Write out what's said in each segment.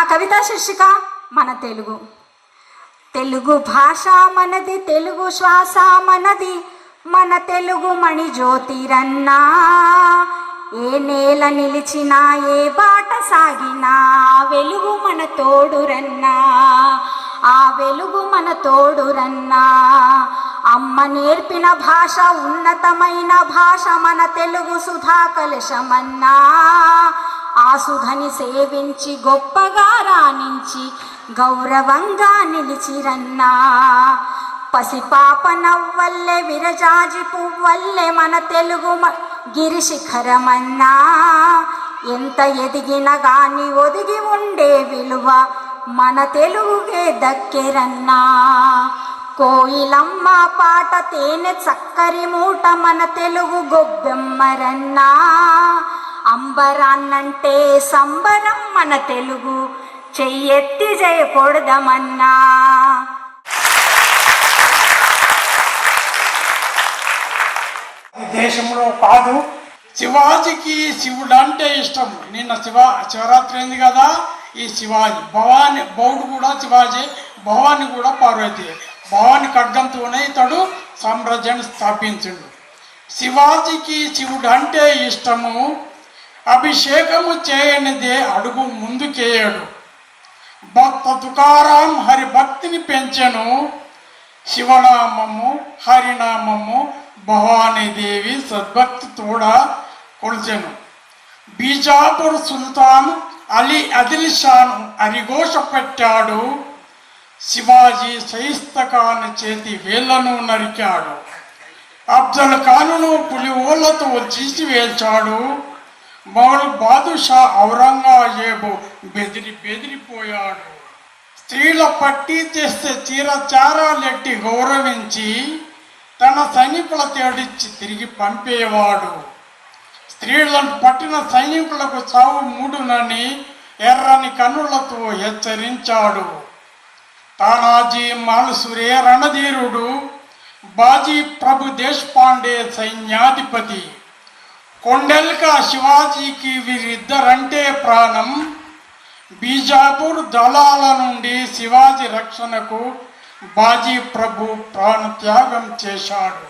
కవితా శీర్షిక మన తెలుగు. తెలుగు భాష మనది, తెలుగు శ్వాస మనది, మన తెలుగు మణి జ్యోతిరన్నా. ఏ నేల నిలిచినా, ఏ బాట సాగినా, వెలుగు మన తోడురన్నా, ఆ వెలుగు మన తోడురన్నా. అమ్మ నేర్పిన భాష, ఉన్నతమైన భాష మన తెలుగు సుధా కలశమన్నా. ఆ సుధని సేవించి గొప్పగా రాణించి గౌరవంగా నిలిచిరన్నా. పసిపాప నవ్వల్లే విరజాజి పువ్వల్లే మన తెలుగు గిరిశిఖరమన్నా. ఎంత ఎదిగిన గాని ఒదిగి ఉండే విలువ మన తెలుగుకే దక్కెరన్నా. కోయిలమ్మ పాట, తేనె చక్కరి మూట మన తెలుగు గొబ్బెమ్మరన్నా. అంబరాన్నంటే సంబరం మన తెలుగు, చెయ్యెత్తి జయకొడదమన్నా. దేశంలో కాదు, శివాజీకి శివుడు అంటే ఇష్టం. నిన్న శివరాత్రి అయింది కదా, ఈ శివాజీ భవాని బౌడు కూడా శివాజీ, భవాని కూడా పార్వతి. భవాని ఖడ్గంతోనే ఇతడు సామ్రాజ్యాన్ని స్థాపించిండు. శివాజీకి శివుడు అంటే ఇష్టము, అభిషేకము చేయనిదే అడుగు ముందుకేయడు. భక్త తుకారాం హరి భక్తిని పెంచెను, శివనామము హరినామము భవానీదేవి సద్భక్తి తోడ కొలిచెను. బీజాపూర్ సుల్తాన్ అలీ ఆదిల్ షాను అరిఘోష పెట్టాడు, శివాజీ షయిస్తఖాన్ చేతి వేళ్లను నరికాడు. అఫ్జల్ ఖానును పులిఓళ్లతో చీసివేల్చాడు, మొఘల్ బాదుషా ఔరంగజేబు బెదిరిపోయాడు. స్త్రీల పట్టి చేస్తే చీరచారాలెట్టి గౌరవించి తన సైనికుల తేడిచ్చి తిరిగి పంపేవాడు. స్త్రీలను పట్టిన సైనికులకు చావు మూడునని ఎర్రని కన్నులతో హెచ్చరించాడు. తానాజీ మాల్సురే రణధీరుడు, బాజీ ప్రభు దేశపాండే సైన్యాధిపతి. కొండెల్కా శివాజీకి వీరిద్దరంటే ప్రాణం. బీజాపూర్ దళాల నుండి శివాజీ రక్షణకు బాజీ ప్రభు ప్రాణత్యాగం చేశాడు.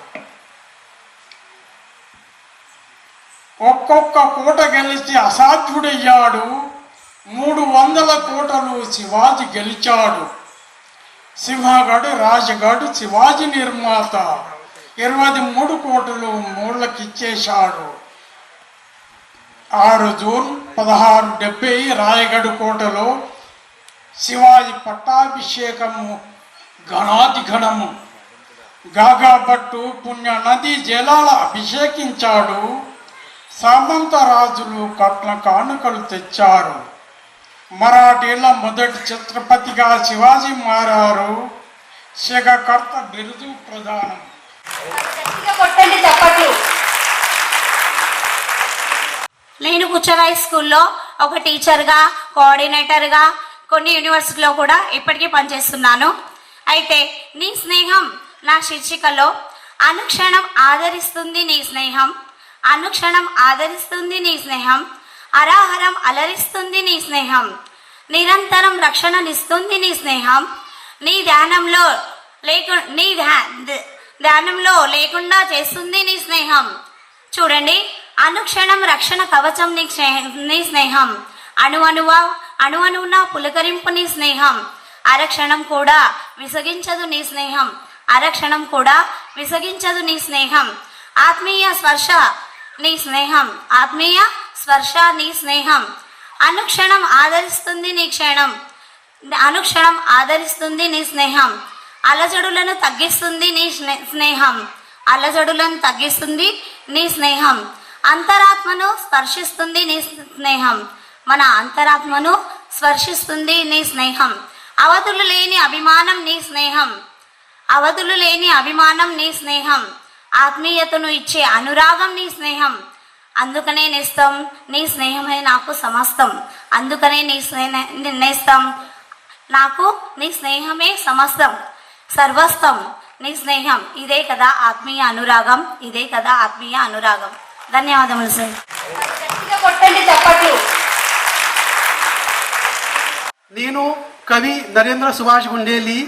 ఒక్కొక్క కోట గెలిచి అసాధ్యుడయ్యాడు. 300 కోటలు శివాజీ గెలిచాడు. సింహగఢ్, రాజ్గఢ్ శివాజీ నిర్మాత 23 కోటలు మూళ్ళకిచ్చేశాడు. 6 జూన్ 1670 రాయగఢ్ కోటలో శివాజీ పట్టాభిషేకము ఘనాధిఘనము. గాగాభట్టు పుణ్య నదీ జలాల అభిషేకించాడు. సామంత రాజులు కట్ల కానుకలు తెచ్చారు. మరాఠీల మొదటి ఛత్రపతిగా శివాజీ మారారు. శకకర్త బిరుదు ప్రధానం. నేను కుచ్చరాయి స్కూల్లో ఒక టీచర్గా, కోఆర్డినేటర్గా, కొన్ని యూనివర్సిటీలో కూడా ఇప్పటికీ పనిచేస్తున్నాను. అయితే నీ స్నేహం నా శీర్షికలో అనుక్షణం ఆదరిస్తుంది నీ స్నేహం, అనుక్షణం ఆదరిస్తుంది నీ స్నేహం, అరాహరం అలరిస్తుంది నీ స్నేహం, నిరంతరం రక్షణనిస్తుంది నీ స్నేహం, నీ ధ్యానంలో లేకుండా చేస్తుంది నీ స్నేహం. చూడండి, అనుక్షణం రక్షణ కవచం నీ స్నేహం, అణువణువున పులకరింపు నీ స్నేహం, అరక్షణం కూడా విసగించదు నీ స్నేహం, అరక్షణం కూడా విసగించదు నీ స్నేహం. ఆత్మీయ స్పర్శ నీ స్నేహం, ఆత్మీయ స్పర్శ నీ స్నేహం, అనుక్షణం ఆదరిస్తుంది నీ క్షణం, అనుక్షణం ఆదరిస్తుంది నీ స్నేహం, అలజడులను తగ్గిస్తుంది నీ స్నేహం, అలజడులను తగ్గిస్తుంది నీ స్నేహం, అంతరాత్మను స్పర్శిస్తుంది నీ స్నేహం, మన అంతరాత్మను స్పర్శిస్తుంది నీ స్నేహం, అవధులు లేని అభిమానం నీ స్నేహం, అవధులు లేని అభిమానం నీ స్నేహం, ఆత్మీయతను ఇచ్చే అనురాగం నీ స్నేహం. అందుకనే నేస్తం నీ స్నేహమే నాకు సమస్తం, అందుకనే నేస్తం నాకు నీ స్నేహమే సమస్తం, సర్వస్వం నీ స్నేహం. ఇదే కదా ఆత్మీయ అనురాగం, ఇదే కదా ఆత్మీయ అనురాగం. ధన్యవాదములు సార్. కొట్టండి చప్పట్లు. कवी नरेंद्र सुभाष गुंडेली,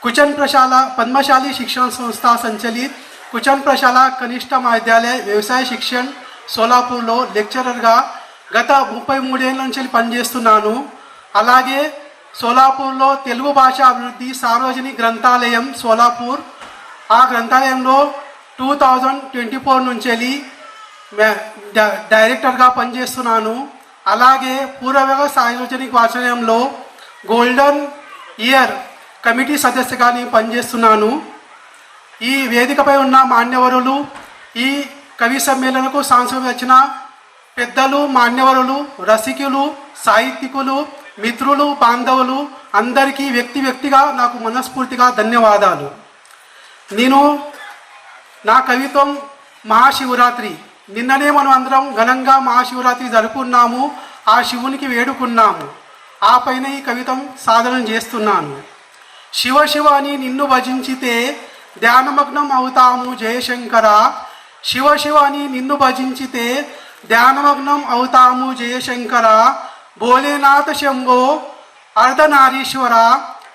कुचन प्रशाला पद्मशाली शिक्षण संस्था संचलित कुचन प्रशाला कनिष्ठ महाविद्यालय వ్యవసాయ శిక్షణ సోలాపూర్లో లెక్చరర్గా గత 33 ఏళ్ల నుంచి పనిచేస్తున్నాను. అలాగే సోలాపూర్లో తెలుగు భాష అభివృద్ధి సార్వజనిక గ్రంథాలయం సోలాపూర్, ఆ గ్రంథాలయంలో 2024 నుంచి డైరెక్టర్గా పనిచేస్తున్నాను. అలాగే పూర్వవేగ సార్వజనిక వాచనాలయంలో గోల్డెన్ ఇయర్ కమిటీ సదస్యుగా నేను పనిచేస్తున్నాను. ఈ వేదికపై ఉన్న మాన్యవరులు, ఈ కవి సమ్మేళనకు సాంస్కృతిక రచన పెద్దలు, మాన్యవరులు, రసికులు, సాహిత్యకులు, మిత్రులు, బాంధవులు అందరికీ వ్యక్తిగా నాకు మనస్ఫూర్తిగా ధన్యవాదాలు. నేను నా కవిత్వం మహాశివరాత్రి, నిన్ననే మనం అందరం ఘనంగా మహాశివరాత్రి జరుపుకున్నాము, ఆ శివునికి వేడుకున్నాము. ఆ పైన ఈ కవితం సాధన చేస్తున్నాను. శివ శివ అని నిన్ను భజించితే ధ్యానమగ్నం అవుతాము జయశంకర. శివ శివ అని నిన్ను భజించితే ధ్యానమగ్నం అవుతాము జయశంకర. భోలేనాథ శంభో అర్ధనారీశ్వర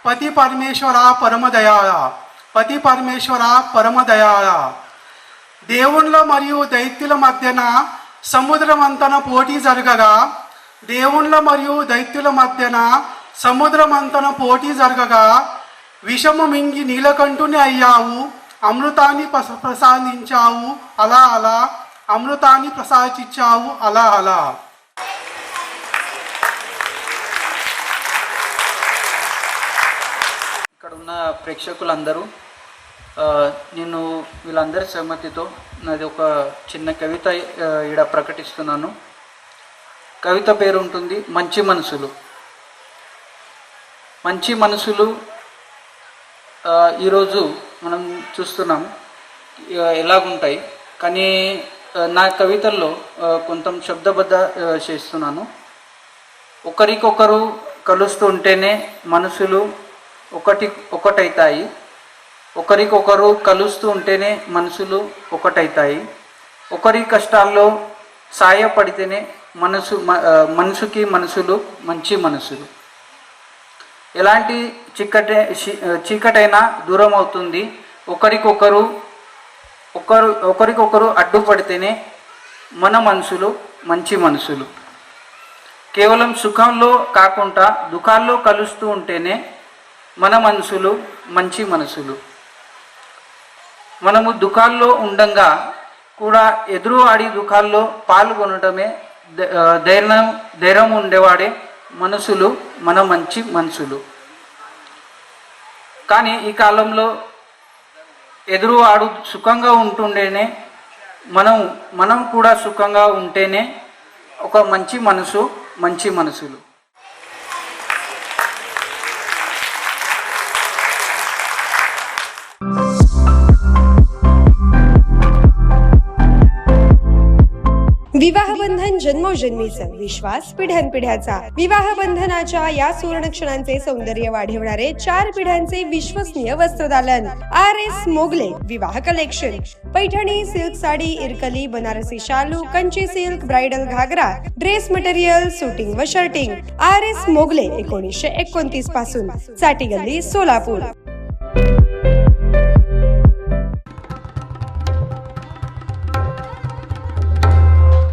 పతి పరమేశ్వర పరమదయాళ, పతి పరమేశ్వర పరమదయాళ. దేవుళ్ళ మరియు దైత్యుల మధ్యన సముద్రమంతన పోటీ జరగగా, దేవుళ్ళ మరియు దైత్యుల మధ్యన సముద్రమంతన పోటీ జరగగా విషము మింగి నీలకంఠుని అయ్యావు, అమృతాన్ని ప్రసాదించావు అలా అలా, అమృతాన్ని ప్రసాదించావు అలా అలా. ఇక్కడ ఉన్న ప్రేక్షకులందరూ, నేను వీళ్ళందరి సమ్మతితో నాది ఒక చిన్న కవిత ఈడ ప్రకటిస్తున్నాను. కవిత పేరు ఉంటుంది మంచి మనసులు. మంచి మనసులు ఈరోజు మనం చూస్తున్నాం ఎలాగుంటాయి, కానీ నా కవితల్లో కొంత శబ్దబద్ధ చేస్తున్నాను. ఒకరికొకరు కలుస్తూ ఉంటేనే మనసులు ఒకటైతాయి, ఒకరికొకరు కలుస్తూ ఉంటేనే మనసులు ఒకటైతాయి, ఒకరి కష్టాల్లో సాయపడితేనే మనసుకి మనసులు మంచి మనసులు. ఎలాంటి చీకటైనా దూరం అవుతుంది, ఒకరికొకరు అడ్డుపడితేనే మన మనసులు మంచి మనసులు. కేవలం సుఖంలో కాకుండా దుఃఖాల్లో కలుస్తూ ఉంటేనే మన మనసులు మంచి మనసులు. మనము దుఃఖాల్లో ఉండంగా కూడా ఎదురు ఆడి దుఃఖాల్లో పాల్గొనడమే ధైర్యం ఉండేవాడే మనసులు మన మంచి మనసులు. కానీ ఈ కాలంలో ఎదురు ఆడు సుఖంగా ఉంటుండేనే మనం కూడా సుఖంగా ఉంటేనే ఒక మంచి మనసు మంచి మనసులు. विवाह बंधन जन्मोजन्मीचं, विश्वास पिढ्यानपिढ्याचा. विवाह बंधनाच्या या सुवर्ण क्षणांचे सौंदर्य वाढवणारे 4 पिढ्यांचे विश्वसनीय वस्त्रदालन RS मोगले विवाह कलेक्शन. पैठणी, सिल्क साडी, इरकली, बनारसी शालू, कंची सिल्क, ब्राइडल घागरा, ड्रेस मटेरियल, सुटिंग व शर्टिंग. RS मोगले 1929 पासून, चाटी गल्ली, सोलापूर.